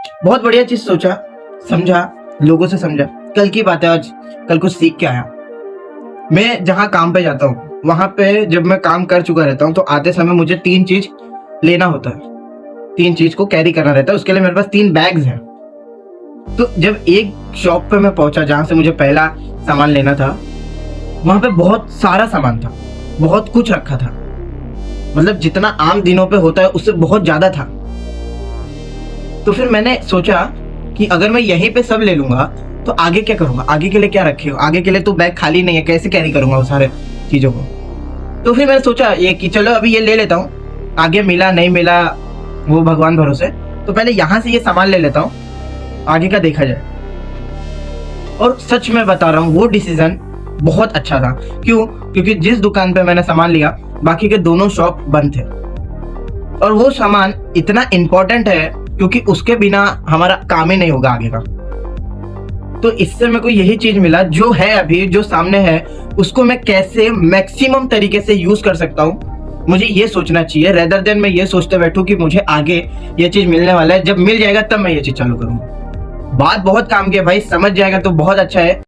बहुत बढ़िया चीज सोचा, समझा, लोगों से समझा। कल की बात है, आज कल कुछ सीख के आया। मैं जहाँ काम पे जाता हूँ वहां पे जब मैं काम कर चुका रहता हूँ तो आते समय मुझे 3 चीज लेना होता है, 3 चीज को कैरी करना रहता है। उसके लिए मेरे पास 3 बैग्स हैं। तो जब एक शॉप पे मैं पहुंचा जहां से मुझे पहला सामान लेना था, वहां पे बहुत सारा सामान था, बहुत कुछ रखा था, मतलब जितना आम दिनों पे होता है उससे बहुत ज्यादा था। तो फिर मैंने सोचा कि अगर मैं यहीं पे सब ले लूंगा तो आगे क्या करूंगा, आगे के लिए क्या रखे हो, आगे के लिए तो बैग खाली नहीं है, कैसे कैरी करूंगा वो सारे चीजों को। तो फिर मैंने सोचा ये कि चलो अभी ये ले लेता हूँ, आगे मिला नहीं मिला वो भगवान भरोसे, तो पहले यहाँ से ये सामान ले लेता हूँ, आगे का देखा जाए। और सच में बता रहा हूँ वो डिसीजन बहुत अच्छा था। क्यों? क्योंकि जिस दुकान पे मैंने सामान लिया बाकी के दोनों शॉप बंद थे, और वो सामान इतना इंपॉर्टेंट है क्योंकि उसके बिना हमारा काम ही नहीं होगा आगे का। तो इससे मेरे को यही चीज मिला, जो है अभी जो सामने है उसको मैं कैसे मैक्सिमम तरीके से यूज कर सकता हूँ, मुझे ये सोचना चाहिए, रेदर देन मैं ये सोचते बैठूं कि मुझे आगे ये चीज मिलने वाला है, जब मिल जाएगा तब मैं ये चीज चालू करूंगा। बात बहुत काम की है भाई, समझ जाएगा तो बहुत अच्छा है।